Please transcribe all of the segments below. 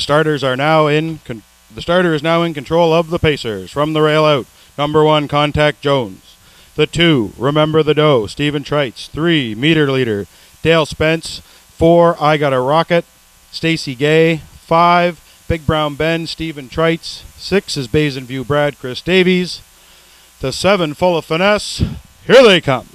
starter is now in control of the pacers. From the rail out, number 1, Contact Jones. The 2, Remember the Doe, Stephen Trites. 3, Meter Leader, Dale Spence. 4, I Got a Rocket, Stacy Gay. 5, Big Brown Ben, Stephen Trites. 6 is Basin View Brad, Chris Davies. The 7, Full of Finesse. Here they come.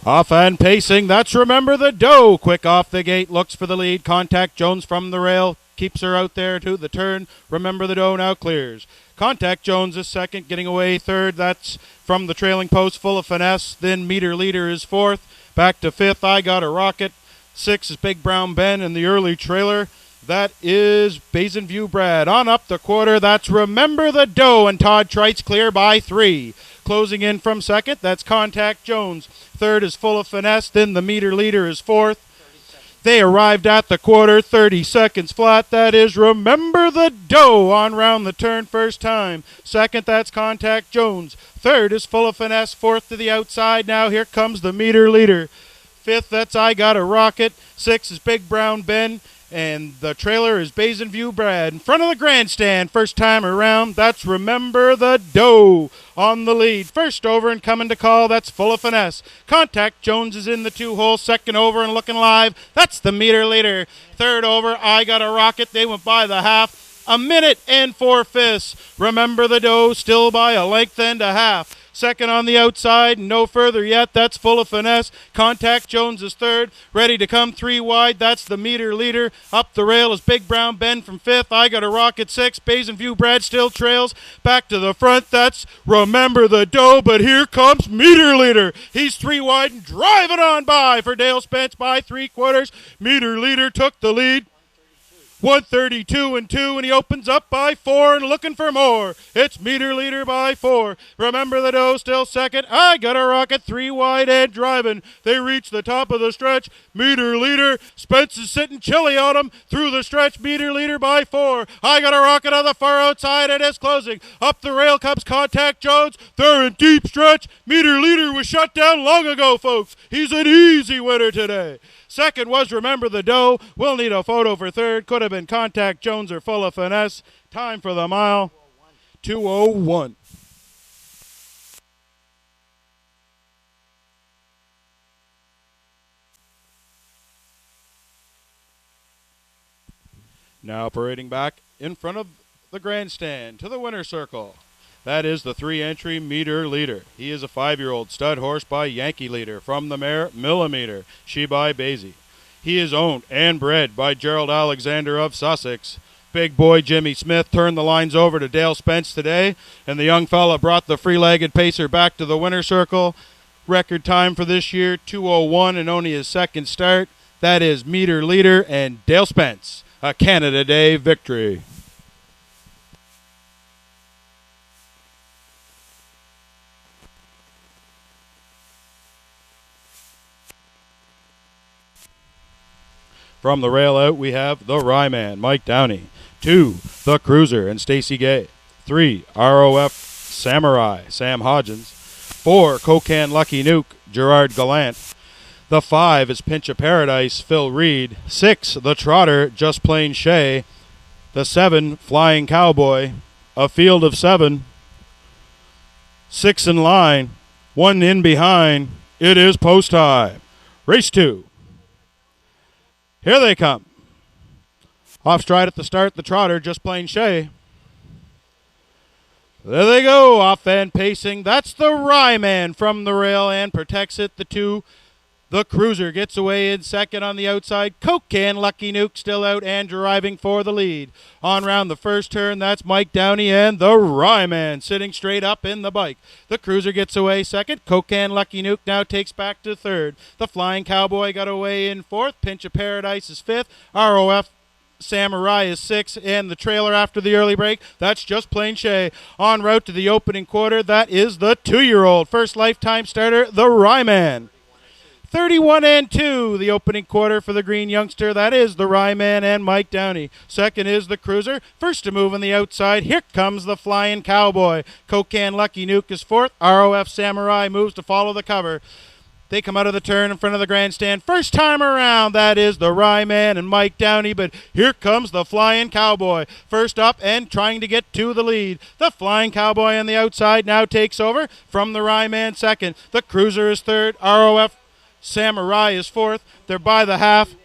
Off and pacing, that's Remember the Doe. Quick off the gate, looks for the lead. Contact Jones from the rail, keeps her out there to the turn. Remember the Doe now clears. Contact Jones is second, getting away third. That's from the trailing post, Full of Finesse. Then Meter Leader is fourth. Back to fifth, I Got a Rocket. 6 is Big Brown Ben in the early trailer. That is Basin View Brad. On up the quarter, that's Remember the Doe, and Todd Trites clear by 3. Closing in from second, that's Contact Jones. Third is Full of Finesse, then the Meter Leader is fourth. They arrived at the quarter, 30 seconds flat. That is Remember the Doe on round the turn first time. Second, that's Contact Jones. Third is Full of Finesse, fourth to the outside. Now here comes the Meter Leader. Fifth, that's I Got a Rocket. 6 is Big Brown Ben. And the trailer is Basin View Brad. In front of the grandstand, first time around, that's Remember the Doe on the lead. First over and coming to call, that's Full of Finesse. Contact Jones is in the 2-hole. Second over and looking live, that's the Meter Leader. Third over, I Got a Rocket. They went by the half. 1 minute and 4/5. Remember the Doe still by a length and a half. Second on the outside, no further yet. That's Full of Finesse. Contact Jones is third. Ready to come 3 wide. That's the Meter Leader. Up the rail is Big Brown Ben from fifth. I Got a Rocket 6. Basin View Brad still trails. Back to the front. That's Remember the Doe. But here comes Meter Leader. He's 3 wide and driving on by for Dale Spence by 3/4. Meter Leader took the lead. 132 and 2, and he opens up by 4 and looking for more. It's Meter Leader by 4. Remember the Doe still second. I Got a Rocket 3 wide and driving. They reach the top of the stretch. Meter Leader. Spence is sitting chilly on him through the stretch. Meter Leader by 4. I Got a Rocket on the far outside and it's closing. Up the rail comes Contact Jones. They're in deep stretch. Meter Leader was shut down long ago, folks. He's an easy winner today. Second was Remember the Doe. We'll need a photo for third. Could have been Contact Jones or Full of Finesse. Time for the mile, 2:01. Now parading back in front of the grandstand to the winner's circle. That is the 3-entry Meter Leader. He is a 5-year-old stud horse by Yankee Leader from the mare Millimeter, she by Basie. He is owned and bred by Gerald Alexander of Sussex. Big boy Jimmy Smith turned the lines over to Dale Spence today, and the young fella brought the free-legged pacer back to the winner's circle. Record time for this year, 2:01, and only his second start. That is Meter Leader and Dale Spence, a Canada Day victory. From the rail out, we have the Ryman, Mike Downey. 2, the Cruiser and Stacy Gay. 3, ROF Samurai, Sam Hodgins. 4, Cocan Lucky Nuke, Gerard Gallant. The 5 is Pinch of Paradise, Phil Reed. 6, the Trotter, Just Plain Shay. The 7, Flying Cowboy, A Field of 7. 6 in line, 1 in behind. It is post time. Race 2. Here they come. Off stride at the start, the Trotter, Just Plain Shay. There they go, off and pacing. That's the Ryman from the rail and protects it. The 2, the Cruiser, gets away in second on the outside. Cocan Lucky Nuke still out and driving for the lead. On round the first turn, that's Mike Downey and the Ryman sitting straight up in the bike. The Cruiser gets away second. Cocan Lucky Nuke now takes back to third. The Flying Cowboy got away in fourth. Pinch of Paradise is fifth. ROF Samurai is 6, and the trailer after the early break, that's Just Plain Shay. En route to the opening quarter, that is the 2-year-old first lifetime starter, the Ryman. 31 and 2, the opening quarter for the green youngster. That is the Ryman and Mike Downey. Second is the Cruiser. First to move on the outside, here comes the Flying Cowboy. Cocan Lucky Nuke is fourth. ROF Samurai moves to follow the cover. They come out of the turn in front of the grandstand. First time around, that is the Ryman and Mike Downey, but here comes the Flying Cowboy. First up and trying to get to the lead. The Flying Cowboy on the outside now takes over from the Ryman second. The Cruiser is third. ROF Samurai is fourth. They're by the half.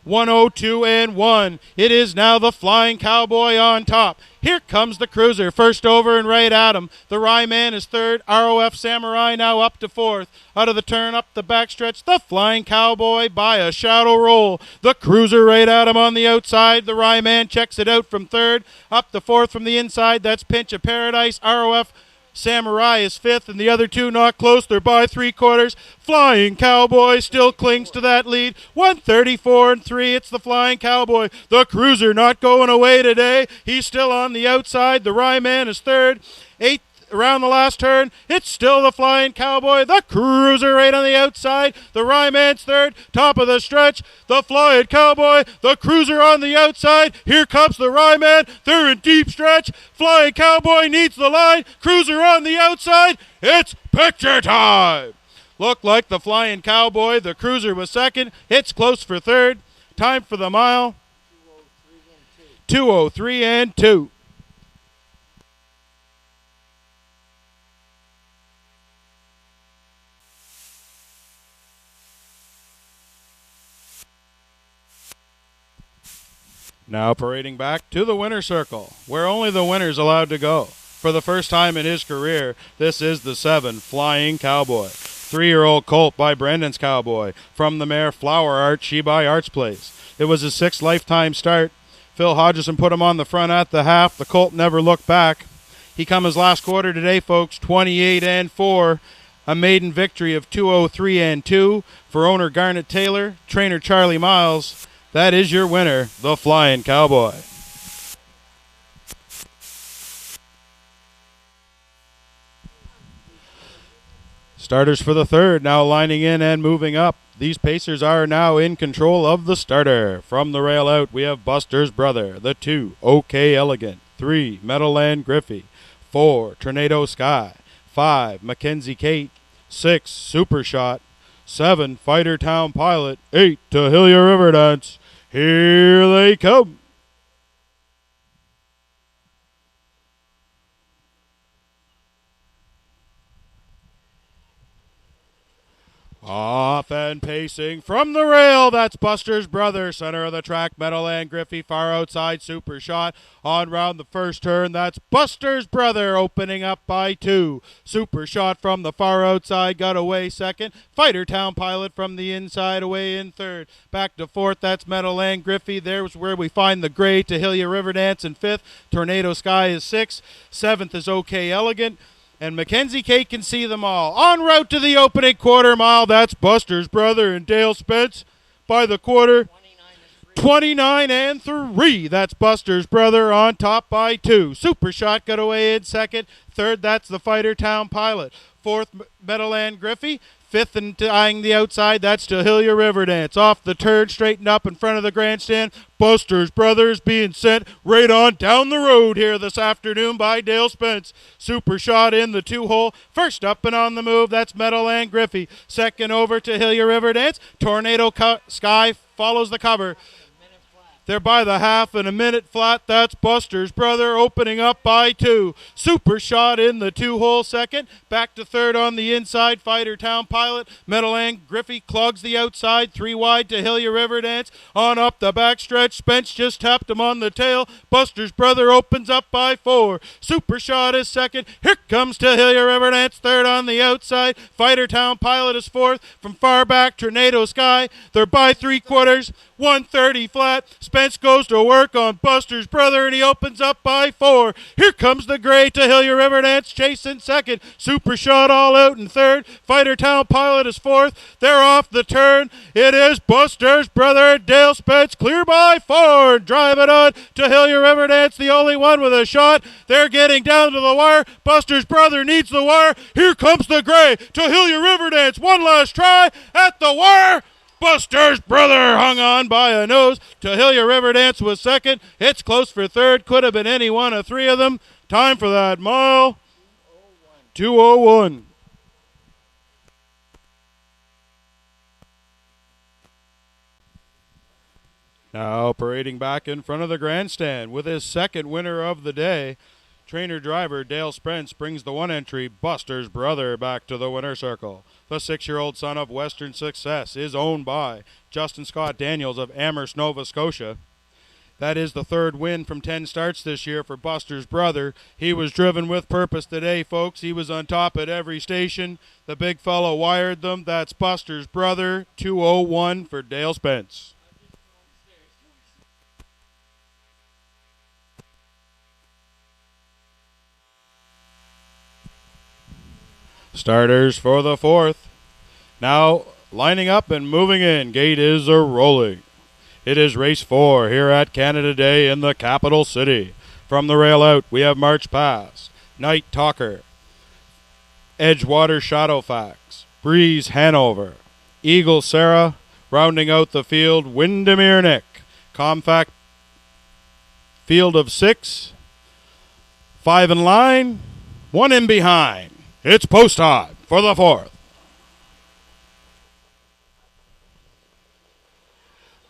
102 and 1. It is now the Flying Cowboy on top. Here comes the Cruiser, first over and right at him. The Ryman is third. ROF Samurai now up to fourth. Out of the turn, up the backstretch, the Flying Cowboy by a shadow roll. The Cruiser right at him on the outside. The Ryman checks it out from third. Up to fourth from the inside, that's Pinch of Paradise. ROF Samurai is fifth, and the other two not close. They're by 3/4. Flying Cowboy still clings to that lead. 134 and 3. It's the Flying Cowboy. The Cruiser not going away today. He's still on the outside. The Ryman is third. Eighth around the last turn. It's still the Flying Cowboy. The Cruiser right on the outside. The Ryman's third. Top of the stretch. The Flying Cowboy. The Cruiser on the outside. Here comes the Ryman. They're in deep stretch. Flying Cowboy needs the line. Cruiser on the outside. It's picture time. Looked like the Flying Cowboy. The Cruiser was second. It's close for third. Time for the mile. 2:03 and 2. Now parading back to the winner's circle, where only the winner's allowed to go. For the first time in his career, this is the 7 Flying Cowboy. 3-year-old colt by Brandon's Cowboy. From the mare Flower Art, she by Arts Place. It was his 6th lifetime start. Phil Hodgson put him on the front at the half. The colt never looked back. He come his last quarter today, folks, 28 and 4. A maiden victory of 2:03 and 2 for owner Garnet Taylor, trainer Charlie Miles. That is your winner, the Flying Cowboy. Starters for the third, now lining in and moving up. These pacers are now in control of the starter. From the rail out, we have Buster's Brother. The 2, OK Elegant. 3, Meadowland Griffey. 4, Tornado Sky. 5, Mackenzie Kate. 6, Super Shot. 7, Fighter Town Pilot. 8, Tahilia River Dance. Here they come. Off and pacing from the rail, that's Buster's Brother. Center of the track, Meadowland Griffey. Far outside, Super Shot. On round the first turn, that's Buster's Brother opening up by 2. Super Shot from the far outside, got away second. Fighter Town Pilot from the inside, away in third. Back to fourth, that's Meadowland Griffey. There's where we find the gray Tahilia River Dance in fifth. Tornado Sky is sixth. Seventh is OK Elegant. And Mackenzie Kate can see them all. En route to the opening quarter mile, that's Buster's Brother and Dale Spence by the quarter. 29 and 3. That's Buster's Brother on top by 2. Super Shot got away in second. Third, that's the Fighter Town Pilot. Fourth, Meadowland Griffey. Fifth and tying the outside, that's Tahilia River Dance. Off the turn, straightened up in front of the grandstand. Buster's Brothers being sent right on down the road here this afternoon by Dale Spence. Super Shot in the 2-hole. First up and on the move, that's Meadowland Griffey. Second over Tahilia River Dance. Tornado Sky follows the cover. They're by the half and a minute flat. That's Buster's Brother opening up by 2. Super Shot in the 2-hole second. Back to third on the inside. Fighter Town Pilot. Meadowland Griffey clogs the outside. 3 wide Tahilia River Dance. On up the backstretch. Spence just tapped him on the tail. Buster's Brother opens up by 4. Super Shot is second. Here comes Tahilia River Dance. Third on the outside. Fighter Town Pilot is fourth. From far back, Tornado Sky. They're by 3/4. 130 flat. Spence goes to work on Buster's Brother, and he opens up by 4. Here comes the gray Tahilia River Dance, chasing second. Super Shot all out in third. Fighter Town Pilot is fourth. They're off the turn. It is Buster's Brother, Dale Spence, clear by 4. Drive it on. Tahilia River Dance, the only one with a shot. They're getting down to the wire. Buster's Brother needs the wire. Here comes the gray Tahilia River Dance. One last try at the wire. Buster's Brother hung on by a nose. Tahilia River Dance was second. It's close for third. Could have been any one of 3 of them. Time for that mile. 2:01. Now parading back in front of the grandstand with his second winner of the day, trainer-driver Dale Spence brings the one entry, Buster's Brother, back to the winner circle. The 6-year-old son of Western Success is owned by Justin Scott Daniels of Amherst, Nova Scotia. That is the third win from 10 starts this year for Buster's Brother. He was driven with purpose today, folks. He was on top at every station. The big fellow wired them. That's Buster's Brother, 201 for Dale Spence. Starters for the fourth. Now lining up and moving in. Gate is a-rolling. It is race 4 here at Canada Day in the capital city. From the rail out, we have March Pass, Night Talker, Edgewater Shadowfax, Breeze Hanover, Eagle Sarah, rounding out the field, Windermere Nick. Compact field of 6, 5 in line, 1 in behind. It's post time for the fourth.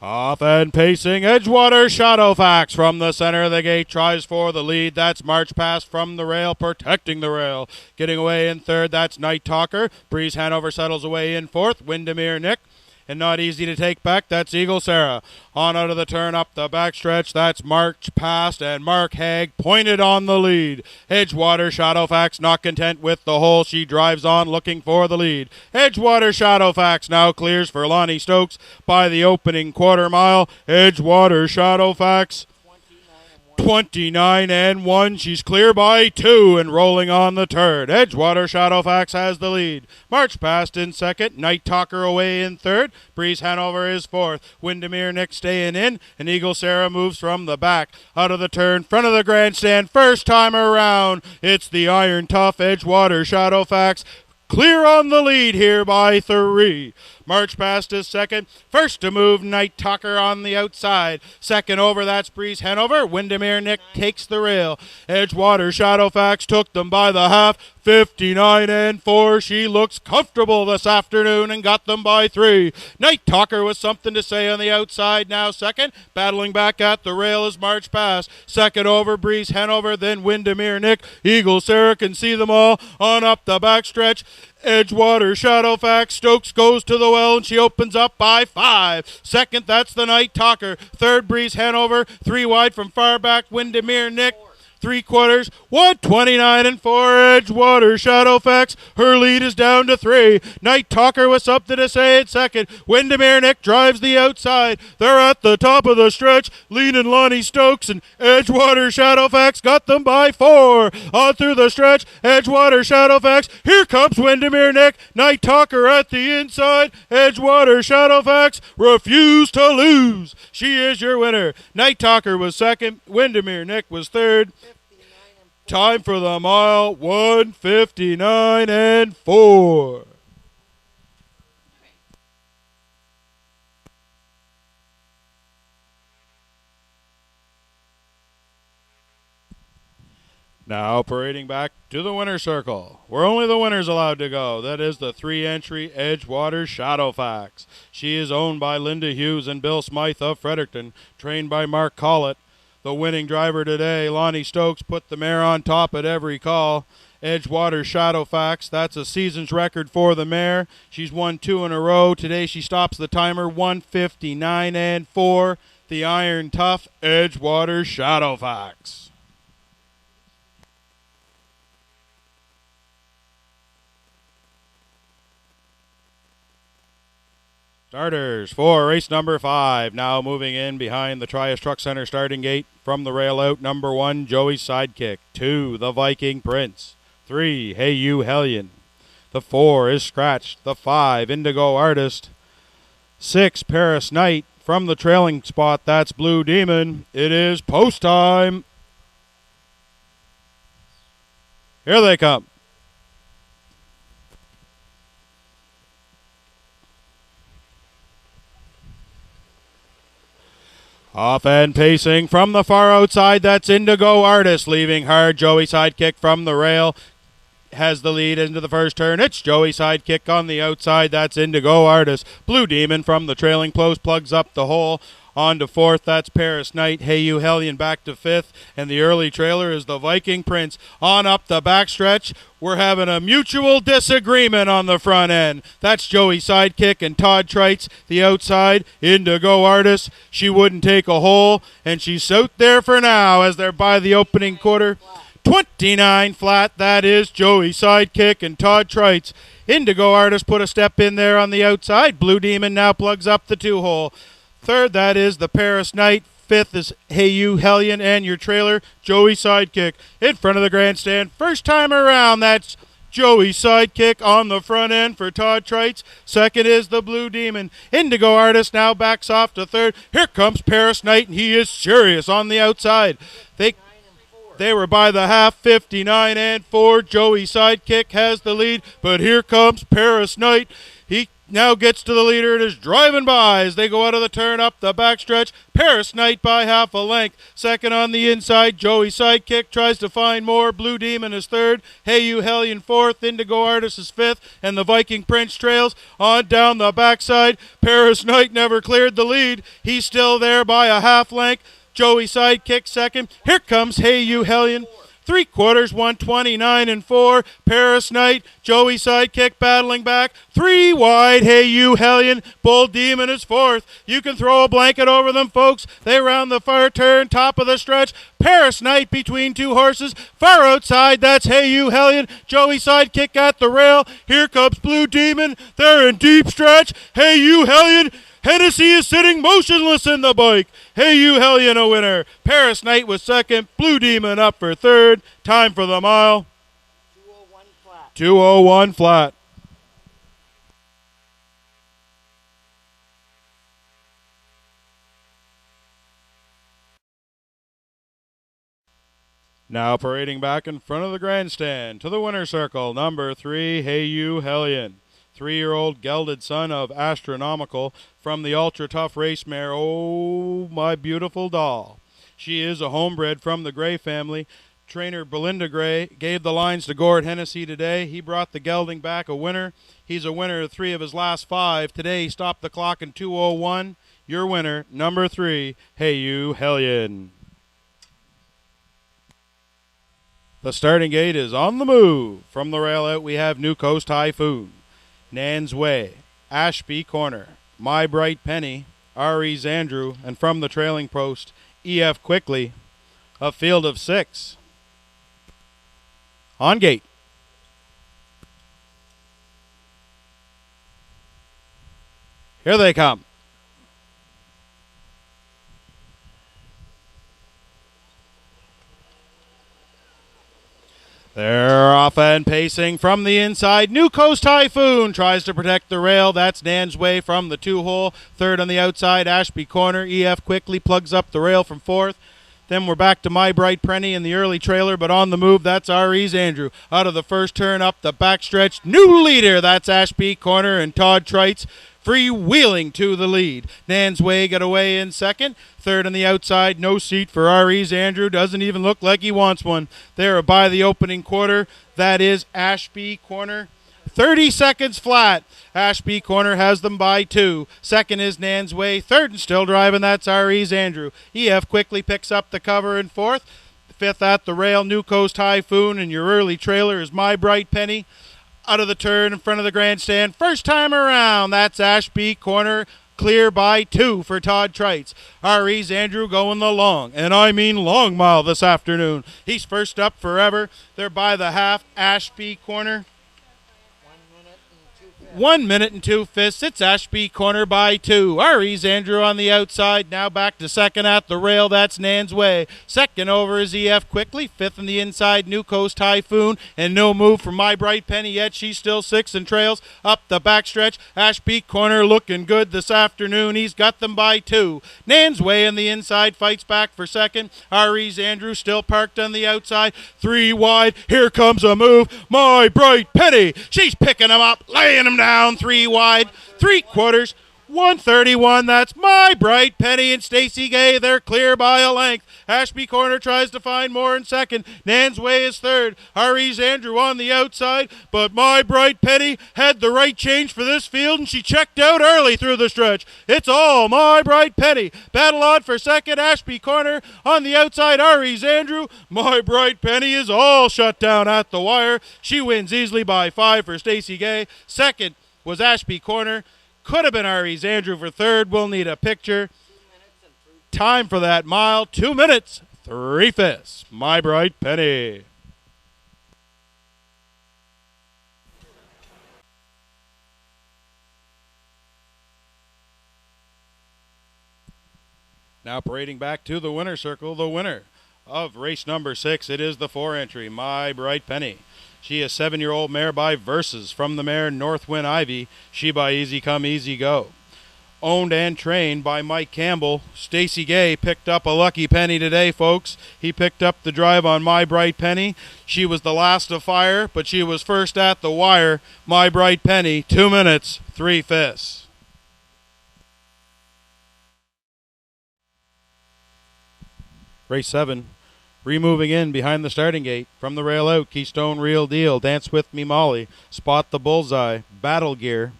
Off and pacing, Edgewater Shadowfax from the center of the gate tries for the lead. That's March Past from the rail, protecting the rail. Getting away in third, that's Night Talker. Breeze Hanover settles away in fourth. Windermere Nick. And not easy to take back, that's Eagle Sarah. On out of the turn, up the backstretch, that's March Past, and Mark Haig pointed on the lead. Edgewater Shadowfax not content with the hole, she drives on looking for the lead. Edgewater Shadowfax now clears for Lonnie Stokes by the opening quarter mile. Edgewater Shadowfax 29 and 1. She's clear by 2 and rolling on the turn. Edgewater Shadowfax has the lead. March Past in second. Night Talker away in third. Breeze Hanover is fourth. Windermere Nick staying in. And Eagle Sarah moves from the back. Out of the turn. Front of the grandstand. First time around. It's the Iron Tough Edgewater Shadowfax. Clear on the lead here by 3. March Past is second. First to move, Night Talker on the outside. Second over, that's Breeze Hanover. Windermere Nick takes the rail. Edgewater Shadowfax took them by the half. 59 and 4. She looks comfortable this afternoon and got them by 3. Night Talker with something to say on the outside now second. Battling back at the rail is March Past. Second over, Breeze Hanover, then Windermere Nick. Eagle Sarah can see them all on up the backstretch. Edgewater Shadowfax. Stokes goes to the well and she opens up by 5. Second, that's the Night Talker. Third, Breeze Hanover. 3 wide from far back, Windermere Nick. 3/4, 129 and 4. Edgewater Shadowfax. Her lead is down to 3. Night Talker with something to say at second. Windermere Nick drives the outside. They're at the top of the stretch. Leaning Lonnie Stokes and Edgewater Shadowfax got them by 4. On through the stretch. Edgewater Shadowfax. Here comes Windermere Nick. Night Talker at the inside. Edgewater Shadowfax refused to lose. She is your winner. Night Talker was second. Windermere Nick was third. Time for the mile, 1:59 and 4. Now parading back to the winner's circle, where only the winner's allowed to go. That is the 3-entry Edgewater Shadowfax. She is owned by Linda Hughes and Bill Smythe of Fredericton, trained by Mark Collett. The winning driver today, Lonnie Stokes, put the mare on top at every call. Edgewater Shadowfax, that's a season's record for the mare. She's won 2 in a row. Today she stops the timer, 1:59 and 4. The Iron Tough Edgewater Shadowfax. Starters for race number 5. Now moving in behind the Trias Truck Center starting gate. From the rail out, number 1, Joey's Sidekick. 2, the Viking Prince. 3, Hey You Hellion. The 4 is Scratch. The 5, Indigo Artist. 6, Paris Knight. From the trailing spot, that's Blue Demon. It is post time. Here they come. Off and pacing from the far outside, that's Indigo Artist. Leaving hard, Joey Sidekick from the rail. Has the lead into the first turn. It's Joey Sidekick on the outside. That's Indigo Artist. Blue Demon from the trailing close plugs up the hole. On to fourth, that's Paris Knight. Hey You Hellion back to fifth. And the early trailer is the Viking Prince. On up the backstretch, we're having a mutual disagreement on the front end. That's Joey Sidekick and Todd Trites. The outside, Indigo Artist. She wouldn't take a hole, and she's out there for now as they're by the opening quarter. 29 flat, that is Joey Sidekick and Todd Trites. Indigo Artist put a step in there on the outside. Blue Demon now plugs up the 2-hole. Third, that is the Paris Knight. Fifth is Hey You Hellion and your trailer, Joey Sidekick. In front of the grandstand, first time around, that's Joey Sidekick on the front end for Todd Trites. Second is the Blue Demon. Indigo Artist now backs off to third. Here comes Paris Knight, and he is serious on the outside. They were by the half, 59 and 4. Joey Sidekick has the lead, but here comes Paris Knight. He now gets to the leader and is driving by as they go out of the turn up the backstretch. Paris Knight by half a length. Second on the inside, Joey Sidekick tries to find more. Blue Demon is third. Hey You Hellion fourth. Indigo Artist is fifth. And the Viking Prince trails on down the backside. Paris Knight never cleared the lead. He's still there by a half length. Joey Sidekick second. Here comes Hey You Hellion. 3/4, 129 and 4. Paris Knight, Joey Sidekick battling back. 3 wide, Hey You Hellion. Bull Demon is fourth. You can throw a blanket over them, folks. They round the far turn, top of the stretch. Paris Knight between two horses. Far outside, that's Hey You Hellion. Joey Sidekick at the rail. Here comes Blue Demon. They're in deep stretch. Hey You Hellion. Hennessy is sitting motionless in the bike. Hey You Hellion a winner. Paris Knight was second. Blue Demon up for third. Time for the mile. 2:01 flat. 2:01 flat. Now parading back in front of the grandstand to the winner's circle, number 3, Hey You Hellion. 3-year-old gelded son of Astronomical from the ultra-tough race mare, Oh My Beautiful Doll. She is a homebred from the Gray family. Trainer Belinda Gray gave the lines to Gord Hennessy today. He brought the gelding back a winner. He's a winner of 3 of his last 5. Today he stopped the clock in 2:01. Your winner, number 3, Hey You Hellion. The starting gate is on the move. From the rail out we have New Coast Typhoon, Nan's Way, Ashby Corner, My Bright Penny, R.E.'s Andrew, and from the trailing post, E.F. Quickly, a field of 6. On gate. Here they come. They're off and pacing from the inside. New Coast Typhoon tries to protect the rail. That's Nan's Way from the 2-hole. Third on the outside, Ashby Corner. EF quickly plugs up the rail from fourth. Then we're back to My Bright Penny in the early trailer, but on the move, that's R.E.'s Andrew. Out of the first turn, up the backstretch. New leader, that's Ashby Corner and Todd Trites. Freewheeling to the lead. Nan's Way got away in second. Third on the outside, no seat for R.E.'s Andrew. Doesn't even look like he wants one. They're by the opening quarter. That is Ashby Corner. 30 seconds flat. Ashby Corner has them by 2. Second is Nan's Way. Third and still driving, that's R.E.'s Andrew. EF quickly picks up the cover in fourth. Fifth at the rail, New Coast Typhoon, and your early trailer is My Bright Penny. Out of the turn in front of the grandstand. First time around, that's Ashby Corner. Clear by 2 for Todd Trites. R.E.'s Andrew going the long, and I mean long mile this afternoon. He's first up forever. They're by the half. Ashby Corner. 1 minute and 2 fifths. It's Ashby Corner by 2. R.E.'s Andrew on the outside. Now back to second at the rail. That's Nan's Way. Second over is EF Quickly. Fifth on the inside, New Coast Typhoon. And no move from My Bright Penny yet. She's still 6 and trails up the backstretch. Ashby Corner looking good this afternoon. He's got them by 2. Nan's Way on the inside fights back for second. R.E.'s Andrew still parked on the outside. 3 wide. Here comes a move. My Bright Penny. She's picking him up, laying him down. 3 wide. 3/4. 131, that's My Bright Penny and Stacy Gay. They're clear by a length. Ashby Corner tries to find more in second. Nan's Way is third. Ari's Andrew on the outside, but My Bright Penny had the right change for this field, and she checked out early through the stretch. It's all My Bright Penny. Battle on for second. Ashby Corner on the outside. Ari's Andrew. My Bright Penny is all shut down at the wire. She wins easily by 5 for Stacy Gay. Second was Ashby Corner. Could have been Ari's Andrew for third. We'll need a picture. Time for that mile. 2 minutes, 3/5. My Bright Penny. Now parading back to the winner's circle, the winner of race number 6. It is the 4 entry, My Bright Penny. She is 7-year-old mare by Versus from the mare Northwind Ivy. She by Easy Come Easy Go. Owned and trained by Mike Campbell. Stacy Gay picked up a lucky penny today, folks. He picked up the drive on My Bright Penny. She was the last to fire, but she was first at the wire. My Bright Penny, 2 minutes, 3/5. Race 7. Removing in behind the starting gate. From the rail out, Keystone Real Deal, Dance With Me Molly, Spot the Bullseye, Battle Gear,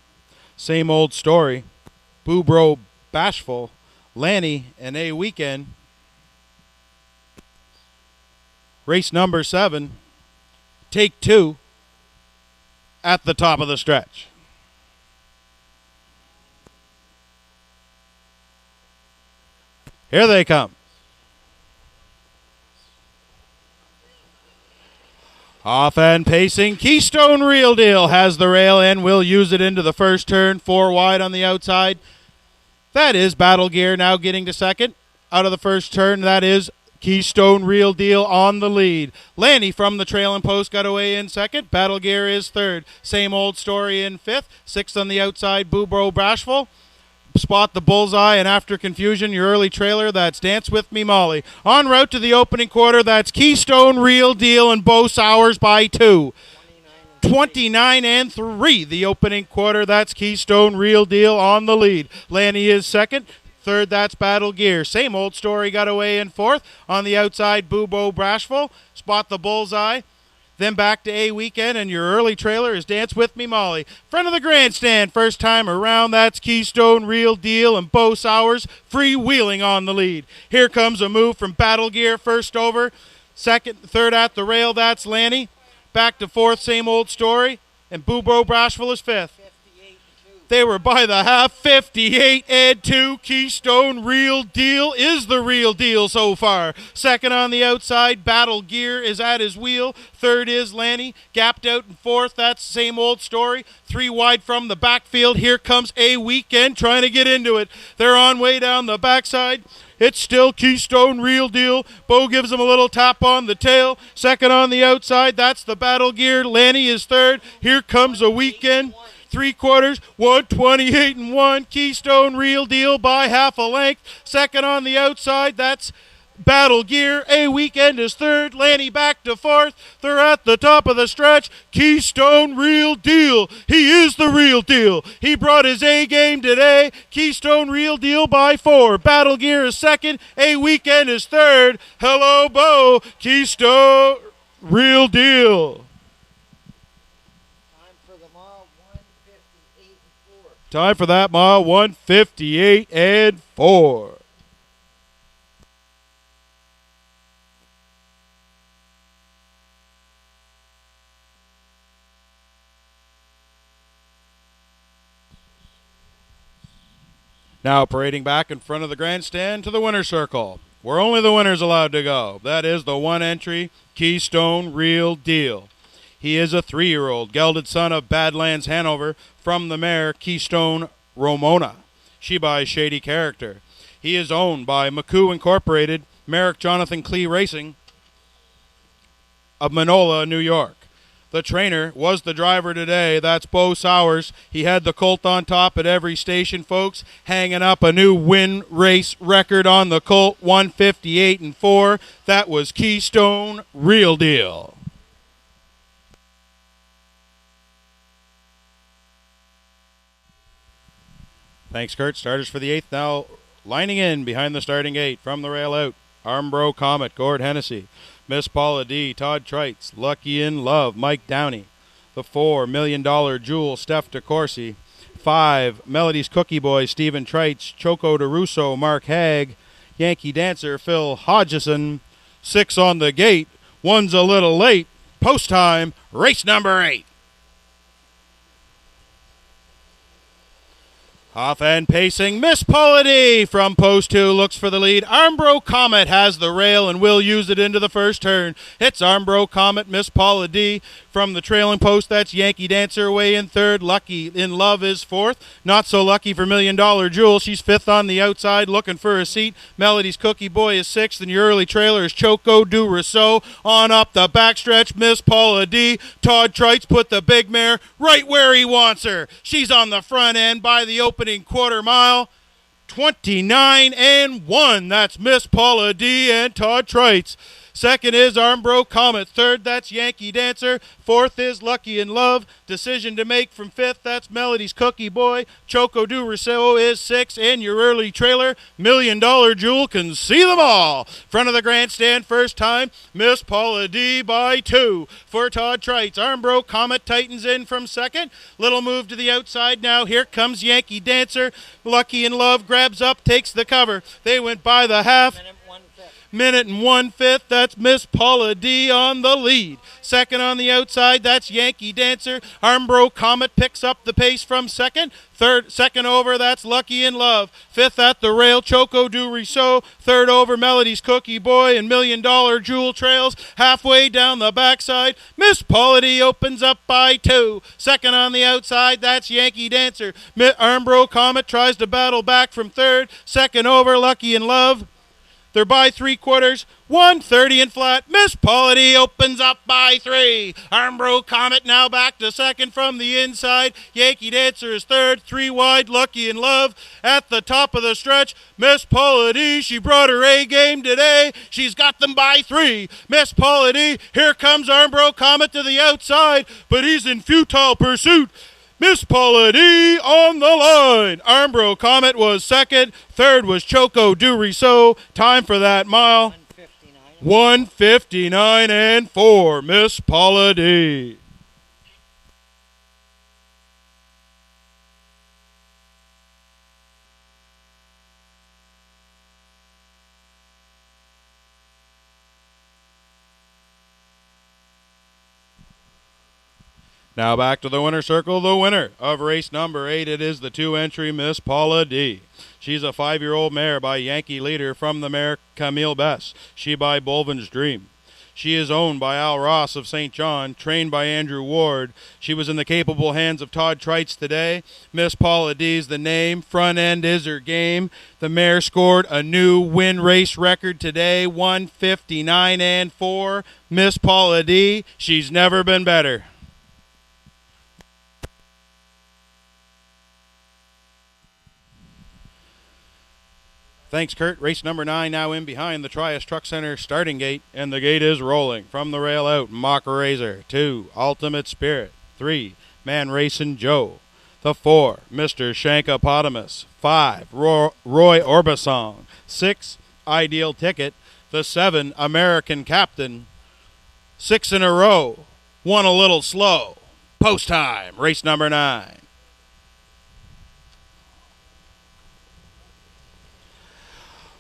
Same Old Story, Boo Bro Bashful, Lanny, and A Weekend. Race number 7, Take 2, at the top of the stretch. Here they come. Off and pacing, Keystone Real Deal has the rail and will use it into the first turn. 4 wide on the outside. That is Battle Gear now getting to second. Out of the first turn, that is Keystone Real Deal on the lead. Lanny from the trailing post got away in second. Battle Gear is third. Same Old Story in fifth. Sixth on the outside, Boo Bro Bashful. Spot the Bullseye, and after confusion, your early trailer, that's Dance With Me Molly. En route to the opening quarter, that's Keystone Real Deal and Bo Sowers by 2. 29 and 3, the opening quarter, that's Keystone Real Deal on the lead. Lanny is second. Third, that's Battle Gear. Same Old Story got away in fourth. On the outside, Boo Bo Bashful. Spot the Bullseye. Then back to A Weekend, and your early trailer is Dance With Me Molly. Front of the grandstand, first time around, that's Keystone Real Deal and Bo Sowers freewheeling on the lead. Here comes a move from Battle Gear, first over. Second, third at the rail, that's Lanny. Back to fourth, Same Old Story, and Boo Bro Bashful is fifth. They were by the half, 58 and 2. Keystone Real Deal is the real deal so far. Second on the outside, Battle Gear is at his wheel. Third is Lanny, gapped out in fourth. That's Same Old Story. 3 wide from the backfield. Here comes A Weekend trying to get into it. They're on way down the backside. It's still Keystone Real Deal. Bo gives him a little tap on the tail. Second on the outside, that's the Battle Gear. Lanny is third. Here comes A Weekend. 3/4, 128 and 1. Keystone Real Deal by half a length. Second on the outside, that's Battle Gear. A Weekend is third. Lanny back to fourth. They're at the top of the stretch. Keystone Real Deal. He is the real deal. He brought his A game today. Keystone Real Deal by 4. Battle Gear is second. A Weekend is third. Hello, Bo. Keystone Real Deal. Time for that mile, 158 and 4. Now parading back in front of the grandstand to the winner's circle, where only the winner's allowed to go. That is the 1 entry, Keystone Real Deal. He is a 3-year-old gelded son of Badlands Hanover from the mare Keystone Ramona. She by Shady Character. He is owned by McCoo Incorporated, Merrick Jonathan Klee Racing of Manola, New York. The trainer was the driver today. That's Bo Sowers. He had the colt on top at every station, folks, hanging up a new win race record on the colt, 158 and 4. That was Keystone Real Deal. Thanks, Kurt. Starters for the 8th now lining in behind the starting gate from the rail out. Armbro Comet, Gord Hennessy. Miss Paula D, Todd Treitz. Lucky in Love, Mike Downey. The 4, $1 Million Jewel, Steph DeCourcy. 5, Melody's Cookie Boy, Stephen Treitz. Choco DeRusso, Mark Haig. Yankee Dancer, Phil Hodgson. 6 on the gate. One's a little late. Post time, race number 8. Off and pacing, Miss Paula D from post 2 looks for the lead. Armbro Comet has the rail and will use it into the first turn. It's Armbro Comet, Miss Paula D from the trailing post. That's Yankee Dancer away in 3rd. Lucky in Love is 4th. Not so lucky for $1 Million Jewel. She's 5th on the outside looking for a seat. Melody's Cookie Boy is 6th, and your early trailer is Choco Du Rousseau. On up the backstretch, Miss Paula D. Todd Treitz put the big mare right where he wants her. She's on the front end by the opening quarter mile. 29-1. That's Miss Paula D and Todd Treitz. Second is Armbro Comet. 3rd, that's Yankee Dancer. 4th is Lucky in Love. Decision to make from 5th, that's Melody's Cookie Boy. Choco Du Rousseau is 6th, and your early trailer, $1 Million Jewel, can see them all. Front of the grandstand, first time, Miss Paula D by 2. For Todd Treitz, Armbro Comet tightens in from 2nd. Little move to the outside now. Here comes Yankee Dancer. Lucky in Love grabs up, takes the cover. They went by the half. Minute and 1/5, that's Miss Paula D on the lead. Second on the outside, that's Yankee Dancer. Armbro Comet picks up the pace from 2nd. Second over, that's Lucky in Love. 5th at the rail, Choco Du Rousseau. 3rd over, Melody's Cookie Boy, and $1 Million Jewel trails halfway down the backside. Miss Paula D opens up by 2. Second on the outside, that's Yankee Dancer. Armbro Comet tries to battle back from 3rd. Second over, Lucky in Love. They're by 3/4, 130 and flat. Miss Paula D opens up by 3. Armbro Comet now back to 2nd from the inside. Yankee Dancer is 3rd, 3 wide. Lucky in Love at the top of the stretch. Miss Paula D, she brought her A game today. She's got them by 3. Miss Paula D, here comes Armbro Comet to the outside, but he's in futile pursuit. Miss Paula D on the line. Armbro Comet was 2nd. 3rd was Choco Du Rousseau. Time for that mile. 1:59.4. Miss Paula D. Now back to the winner's circle. The winner of race number 8, it is the 2-entry Miss Paula D. She's a 5-year-old mare by Yankee Leader from the mare Camille Bess. She by Bolvin's Dream. She is owned by Al Ross of St. John, trained by Andrew Ward. She was in the capable hands of Todd Treitz today. Miss Paula D's the name. Front end is her game. The mare scored a new win race record today, 1:59.4. Miss Paula D, she's never been better. Thanks, Kurt. Race number 9 now in behind the Trias Truck Center starting gate, and the gate is rolling. From the rail out, Mock Razor. 2, Ultimate Spirit. 3, Man Racing Joe. The 4, Mr. Shankopotamus. 5, Roy Orbison. 6, Ideal Ticket. The 7, American Captain. 6 in a row. 1 a little slow. Post time. Race number 9.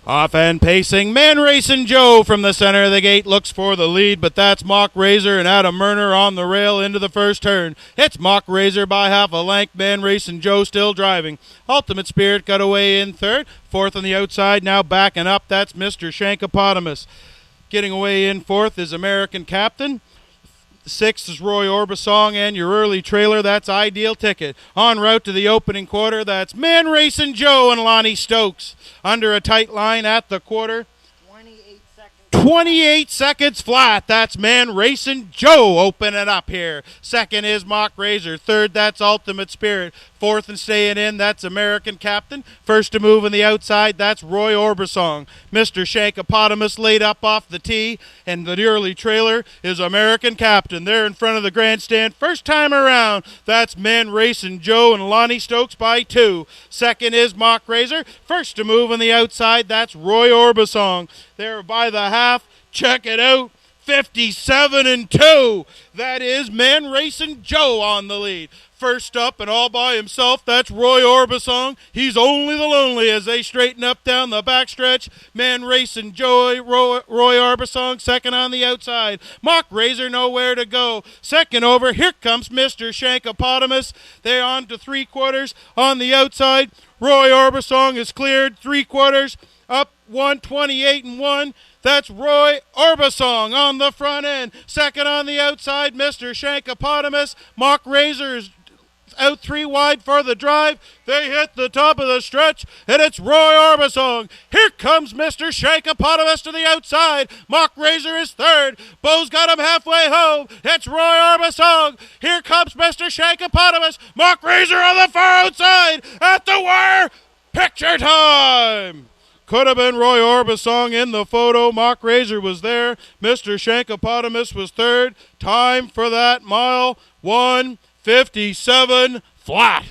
Off and pacing, Man Racing Joe from the center of the gate looks for the lead, but that's Mock Razor and Adam Murner on the rail into the first turn. It's Mock Razor by half a length. Man Racing Joe still driving. Ultimate Spirit got away in 3rd. 4th on the outside, now backing up. That's Mr. Shankopotamus. Getting away in 4th is American Captain. 6th is Roy Orbison, and your early trailer, that's Ideal Ticket. En route to the opening quarter, that's Man Racing Joe and Lonnie Stokes. Under a tight line at the quarter. 28 seconds 28 seconds flat. That's Man Racing Joe opening up here. Second is Mock Razor. Third, that's Ultimate Spirit. Fourth and staying in, that's American Captain. First to move on the outside, that's Roy Orbisong. Mr. Shankopotamus laid up off the tee, and the early trailer is American Captain. They're in front of the grandstand. First time around, that's Man Racing Joe and Lonnie Stokes by 2. Second is Mock Razor. First to move on the outside, that's Roy Orbisong. They're by the half. Check it out. 57-2. That is Man Racing Joe on the lead. First up and all by himself, that's Roy Orbisong. He's only the lonely as they straighten up down the backstretch. Man Racing Joe, Roy Orbisong, second on the outside. Mock Razor nowhere to go. Second over, here comes Mr. Shankopotamus. They're on to 3/4 on the outside. Roy Orbisong is cleared 3/4 up 128-1. That's Roy Orbisong on the front end. Second on the outside, Mr. Shankopotamus. Mock Razor's out 3 wide for the drive. They hit the top of the stretch, and it's Roy Orbisong. Here comes Mr. Shankopotamus to the outside. Mock Razor is third. Bo's got him halfway home. It's Roy Orbisong. Here comes Mr. Shankopotamus. Mock Razor on the far outside at the wire. Picture time. Could have been Roy Orbisong in the photo. Mock Razor was there. Mr. Shankopotamus was third. Time for that mile, 1:57 flat.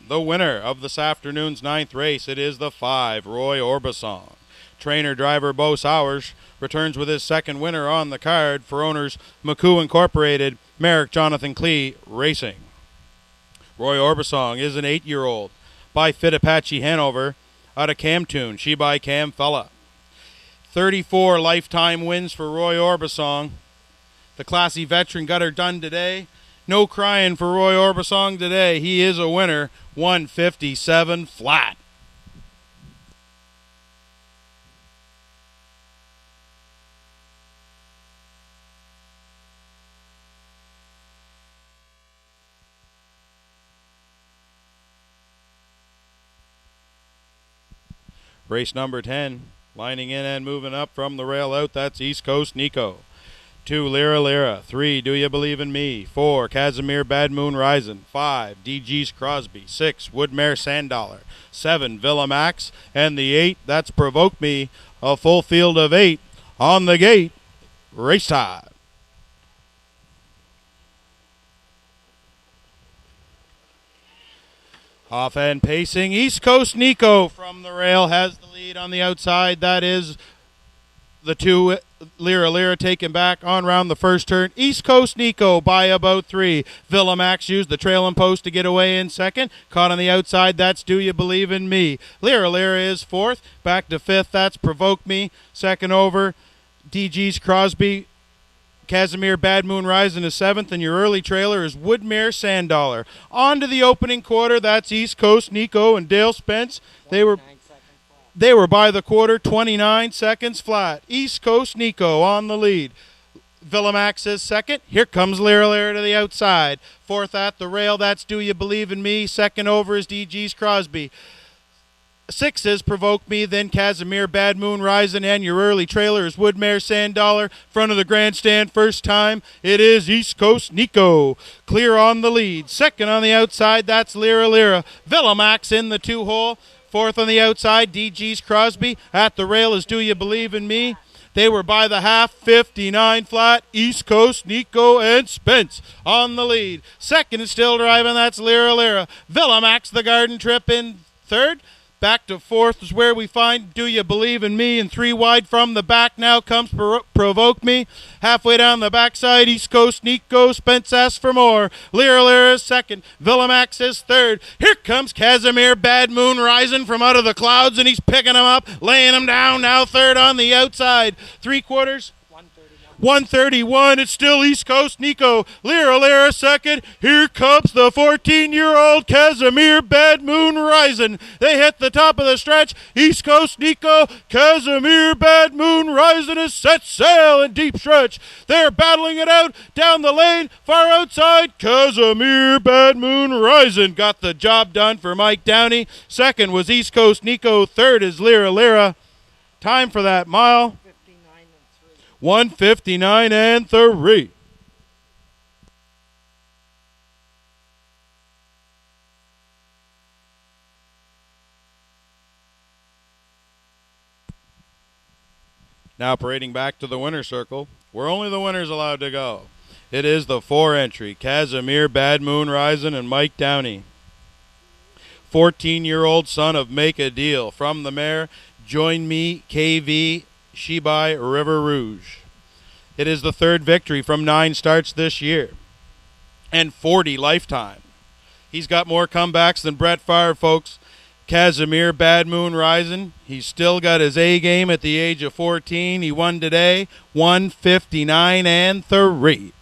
The winner of this afternoon's 9th race, it is the 5, Roy Orbisong. Trainer driver Bo Sowers returns with his second winner on the card for owners McCoo Incorporated, Merrick Jonathan Klee Racing. Roy Orbisong is an 8-year-old by Fit Apache Hanover out of Camtoon, she by Cam Fella. 34 lifetime wins for Roy Orbisong. The classy veteran got her done today. No crying for Roy Orbisong today. He is a winner, 157 flat. Race number 10, lining in and moving up from the rail out, that's East Coast Nico. 2, Lyra Lyra. 3, Do You Believe in Me. 4, Casimir Bad Moon Rising. 5, DG's Crosby. 6, Woodmare Sanddollar. 7, Villa Max. And the 8, that's Provoke Me. A full field of 8 on the gate. Race time. Off and pacing, East Coast Nico from the rail has the lead on the outside. That is the 2, Lyra Lyra taken back on round the first turn. East Coast Nico by about 3. Villa Max used the trailing post to get away in second. Caught on the outside, that's Do You Believe in Me. Lyra Lyra is 4th. Back to 5th, that's Provoke Me. Second over, DG's Crosby. Casimir Bad Moon Rising is 7th, and your early trailer is Woodmere Sanddollar. On to the opening quarter, that's East Coast Nico and Dale Spence. They were by the quarter, 29 seconds flat. East Coast Nico on the lead. Villamax is second. Here comes Lyra Lyra to the outside. 4th at the rail, that's Do You Believe in Me. Second over is DG's Crosby. 6 is Provoke Me, then Casimir Bad Moon Rising, and your early trailer is Woodmare Sanddollar. Front of the grandstand, first time, it is East Coast Nico. Clear on the lead. Second on the outside, that's Lyra Lyra. Villamax in the 2-hole. 4th on the outside, DG's Crosby. At the rail is Do You Believe in Me. They were by the half, 59 flat. East Coast Nico and Spence on the lead. Second is still driving, that's Lyra Lyra. Villamax the Garden Trip in third. Back to 4th is where we find Do You Believe in Me, and 3 wide from the back now comes Provoke Me. Halfway down the backside, East Coast Nico. Spence asks for more. Lyra Lyra is second. Villamax is third. Here comes Casimir Bad Moon Rising from out of the clouds, and he's picking him up, laying him down. Now third on the outside. 3/4. 131, it's still East Coast Nico. Lira second. Here comes the 14-year-old Casimir Bad Moon Rising. They hit the top of the stretch. East Coast Nico, Casimir Bad Moon Rising is set sail in deep stretch. They're battling it out down the lane, far outside. Casimir Bad Moon Rising got the job done for Mike Downey. Second was East Coast Nico. Third is Lira. Time for that mile. 1:59 and 3. Now parading back to the winner's circle, where only the winners allowed to go. It is the 4 entry, Casimir Bad Moon Rising and Mike Downey. 14-year-old son of Make a Deal from the mare, Join Me, KV, Shibai River Rouge. It is the 3rd victory from 9 starts this year and 40 lifetime. He's got more comebacks than Brett Favre, folks. Casimir Bad Moon Rising. He's still got his A game at the age of 14. He won today, 1:59 and 3.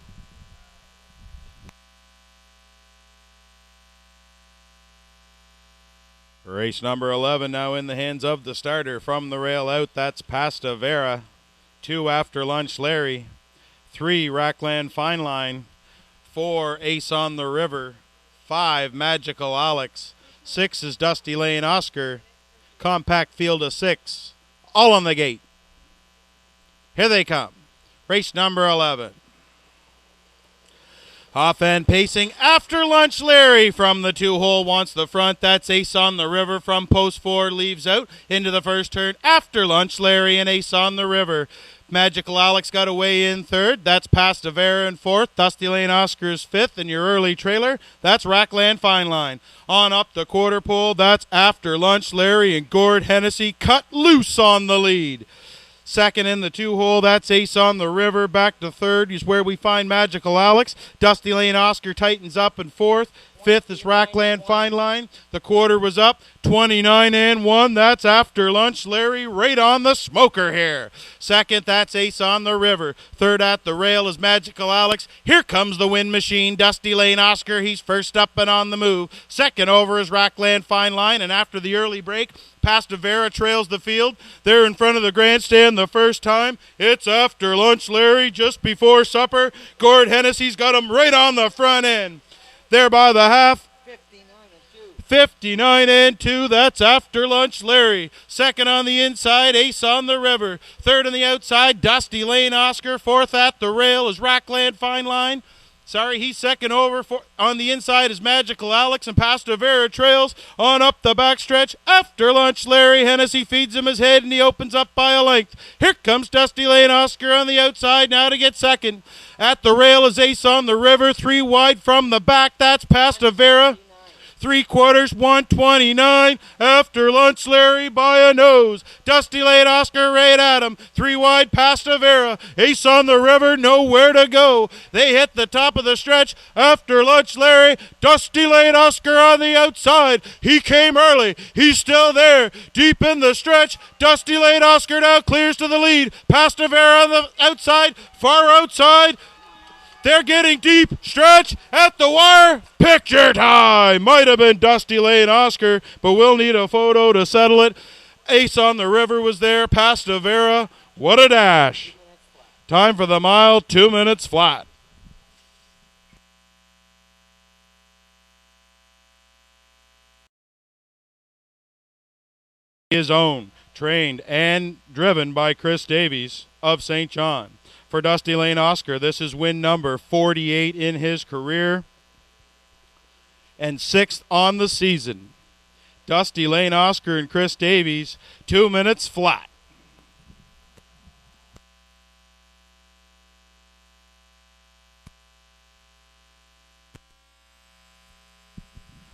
Race number 11 now in the hands of the starter. From the rail out, that's Pasta Vera. 2 After Lunch Larry. 3 Rackland Fine Line. 4 Ace on the River. 5 Magical Alex. 6 is Dusty Lane Oscar. Compact field of 6. All on the gate. Here they come. Race number 11. Off and pacing After Lunch Larry from the 2-hole wants the front. That's Ace on the River from post 4, leaves out into the first turn. After Lunch Larry and Ace on the River. Magical Alex got away in 3rd. That's Pasta Vera in 4th. Dusty Lane Oscar's 5th. And your early trailer, that's Rackland Fine Line. On up the quarter pole, that's After Lunch Larry and Gord Hennessy cut loose on the lead. Second in the 2-hole, that's Ace on the River. Back to 3rd is where we find Magical Alex. Dusty Lane Oscar tightens up in 4th. 5th is Rackland Fine Line. The quarter was up, 29 and 1. That's After Lunch Larry right on the smoker here. Second, that's Ace on the River. 3rd at the rail is Magical Alex. Here comes the Wind Machine, Dusty Lane Oscar. He's first up and on the move. Second over is Rackland Fine Line, and after the early break, Pasta Vera trails the field. They're in front of the grandstand the first time. It's After Lunch Larry just before supper. Gord Hennessy's got him right on the front end. There by the half. 59 and 2. That's After Lunch Larry. Second on the inside, Ace on the River. 3rd on the outside, Dusty Lane Oscar. 4th at the rail is Rackland Fine Line. He's second over. On the inside is Magical Alex, and Pasta Vera trails on up the backstretch. After Lunch Larry, Hennessy feeds him his head, and he opens up by a length. Here comes Dusty Lane Oscar on the outside now to get second. At the rail is Ace on the River. 3 wide from the back. That's Pasta Vera. 3/4, 129. After Lunch Larry by a nose. Dusty Lane Oscar right at him. 3 wide, Pasta Vera. Ace on the River, nowhere to go. They hit the top of the stretch. After Lunch Larry, Dusty Lane Oscar on the outside. He came early. He's still there. Deep in the stretch. Dusty Lane Oscar now clears to the lead. Pasta Vera on the outside, far outside. They're getting deep. Stretch at the wire. Picture time. Might have been Dusty Lane Oscar, but we'll need a photo to settle it. Ace on the River was there. Pasta Vera. What a dash. Time for the mile. 2 minutes flat. His own, trained and driven by Chris Davies of St. John. For Dusty Lane Oscar, this is win number 48 in his career and 6th on the season. Dusty Lane Oscar and Chris Davies, 2 minutes flat.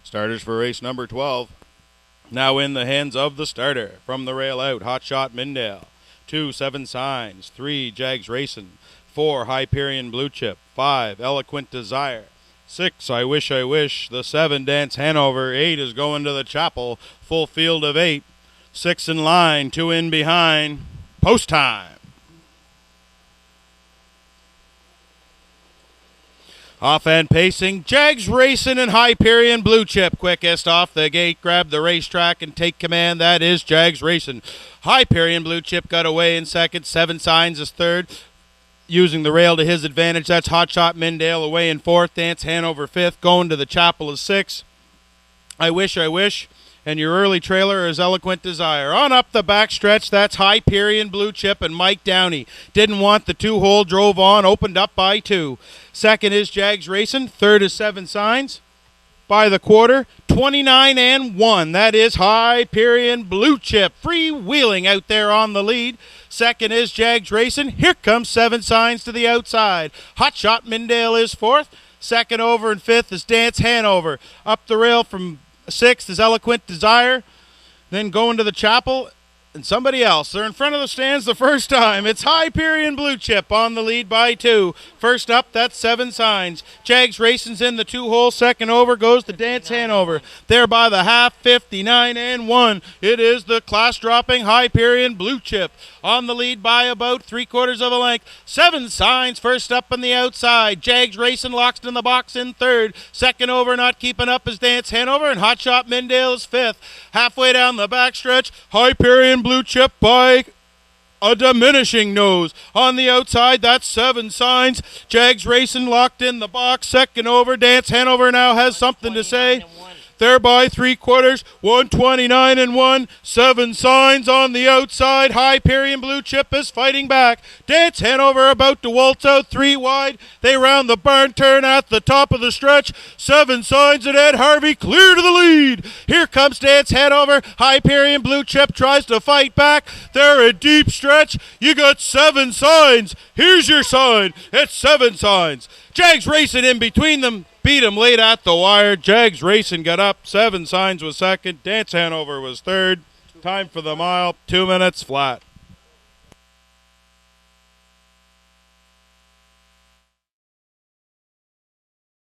Starters for race number 12. Now in the hands of the starter. From the rail out, Hotshot Mindale. 2 Seven Signs. 3 Jags Racing. 4 Hyperion Blue Chip. 5 Eloquent Desire. 6 I Wish I Wish. The 7 Dance Hanover. 8 is going to the chapel. Full field of 8. 6 in line. 2 in behind. Post time. Off and pacing, Jags Racing and Hyperion Blue Chip. Quickest off the gate, grab the racetrack and take command. That is Jags Racing. Hyperion Blue Chip got away in second. 7 Signs is third. Using the rail to his advantage, that's Hot Shot Mindale away in fourth. Dance Hanover fifth. Going to the Chapel is sixth. I Wish. And your early trailer is Eloquent Desire. On up the backstretch, that's Hyperion Blue Chip and Mike Downey. Didn't want the 2-hole, drove on, opened up by 2. Second is Jags Racing. Third is 7 Signs. By the quarter, 29-1. That is Hyperion Blue Chip. Freewheeling out there on the lead. Second is Jags Racing. Here comes 7 Signs to the outside. Hot Shot Mindale is fourth. Second over and fifth is Dance Hanover. Up the rail from sixth is Eloquent Desire. Then going to the Chapel and somebody else. They're in front of the stands the first time. It's Hyperion Blue Chip on the lead by 2. First up, that's 7 Signs. Jags Racing's in the 2-hole. Second over goes to Dance Hanover. There by the half, 59-1. It is the class-dropping Hyperion Blue Chip on the lead by about 3/4 of a length. 7 Signs first up on the outside. Jags Racing locks in the box in third. Second over, not keeping up, is Dance Hanover, and Hot Shot Mindale is fifth. Halfway down the backstretch, Hyperion Blue Chip by a diminishing nose. On the outside, that's 7 Signs. Jags Racing locked in the box. Second over, Dance Hanover now has something to say. There by 3/4, 129-1. 7 Signs on the outside. Hyperion Blue Chip is fighting back. Dance Hanover about to waltz out 3 wide. They round the barn turn at the top of the stretch. 7 Signs and Ed Harvey clear to the lead. Here comes Dance Hanover. Hyperion Blue Chip tries to fight back. They're a deep stretch. You got 7 Signs. Here's your sign. It's 7 Signs. Jags Racing in between them. Beat him late at the wire. Jags Racing got up. 7 Signs was second. Dance Hanover was third. Time for the mile. 2 minutes flat.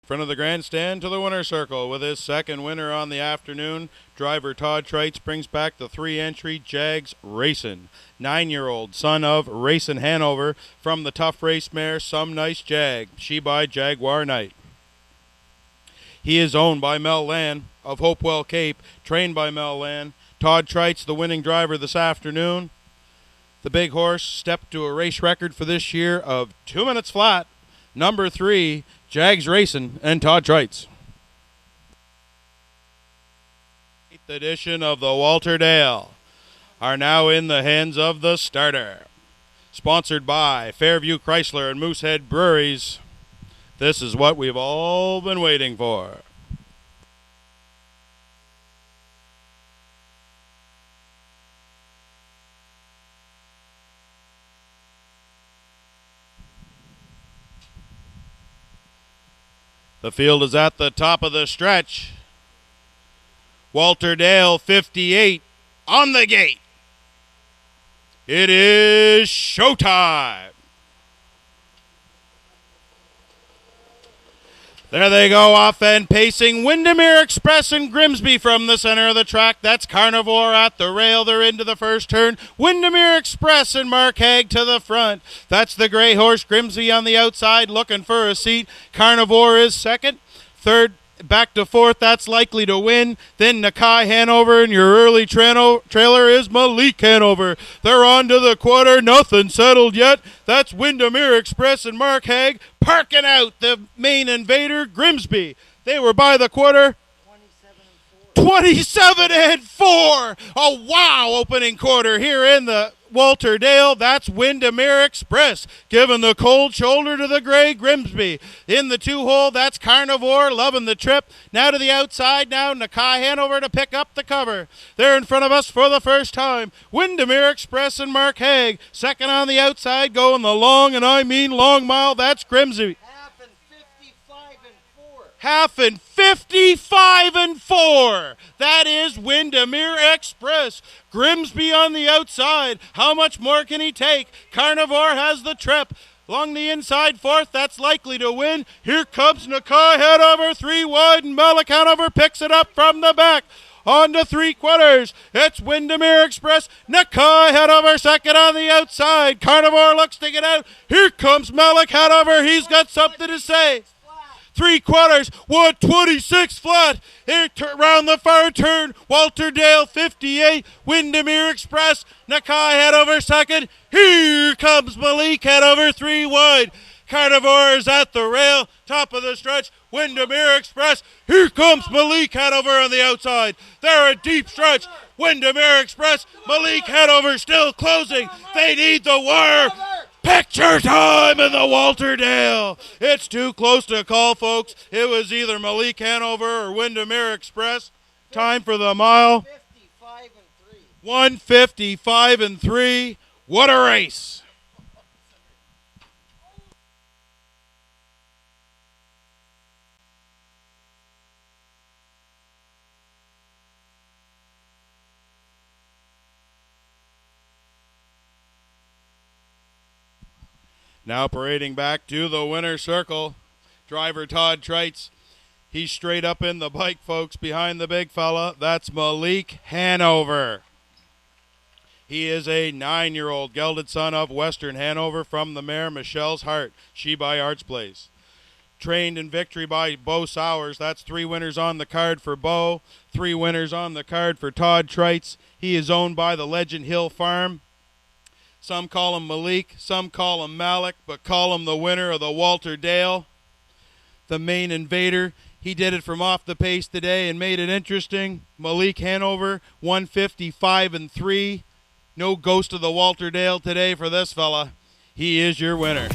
Front of the grandstand to the winner's circle with his second winner on the afternoon. Driver Todd Trites brings back the 3-entry Jags Racing. 9-year-old son of Racing Hanover from the tough race mare Some Nice Jag. She by Jaguar Knight. He is owned by Mel Land of Hopewell Cape, trained by Mel Land. Todd Trites, the winning driver this afternoon. The big horse stepped to a race record for this year of 2 minutes flat. Number 3, Jags Racing and Todd Trites. 8th edition of the Walter Dale are now in the hands of the starter. Sponsored by Fairview Chrysler and Moosehead Breweries. This is what we've all been waiting for. The field is at the top of the stretch. Walter Dale, 58, on the gate. It is showtime. There they go, off and pacing. Windermere Express and Grimsby from the center of the track. That's Carnivore at the rail. They're into the first turn. Windermere Express and Mark Haig to the front. That's the gray horse, Grimsby on the outside, looking for a seat. Carnivore is second. Third, back to fourth, that's Likely to Win. Then Nakai Hanover, and your early trailer is Malik Hanover. They're on to the quarter, nothing settled yet. That's Windermere Express and Mark Haig parking out the main invader, Grimsby. They were by the quarter. 27-4. Oh, wow, opening quarter here in the Walter Dale. That's Windermere Express giving the cold shoulder to the gray Grimsby. In the 2-hole, that's Carnivore loving the trip. Now to the outside, now Nakai Hanover to pick up the cover. They're in front of us for the first time. Windermere Express and Mark Haig. Second on the outside, going the long, and I mean long mile, that's Grimsby. Half and 55-4. That is Windermere Express. Grimsby on the outside. How much more can he take? Carnivore has the trip. Along the inside fourth, that's Likely to Win. Here comes Nakai Hanover, 3 wide, and Malik Hanover picks it up from the back. On to 3/4. It's Windermere Express. Nakai Hanover second on the outside. Carnivore looks to get out. Here comes Malik Hanover. He's got something to say. 3/4, 126 flat. Here round the far turn, Walter Dale 58, Windermere Express, Nakai head over second. Here comes Malik head over 3 wide. Carnivore is at the rail, top of the stretch, Windermere Express. Here comes Malik Hanover on the outside. They're a deep stretch. Windermere Express, Malik Hanover still closing. They need the wire. Picture time in the Walter Dale. It's too close to call, folks. It was either Malik Hanover or Windermere Express. Time for the mile. 155 and 3. What a race. Now parading back to the winner's circle, driver Todd Treitz. He's straight up in the bike, folks, behind the big fella. That's Malik Hanover. He is a 9-year-old gelded son of Western Hanover from the mare Michelle's Heart, she by Arts Place. Trained in victory by Bo Sowers. That's 3 winners on the card for Bo, 3 winners on the card for Todd Treitz. He is owned by the Legend Hill Farm. Some call him Malik, some call him Malik, but call him the winner of the Walter Dale, the main invader. He did it from off the pace today and made it interesting. Malik Hanover, 155 and 3. No ghost of the Walter Dale today for this fella. He is your winner.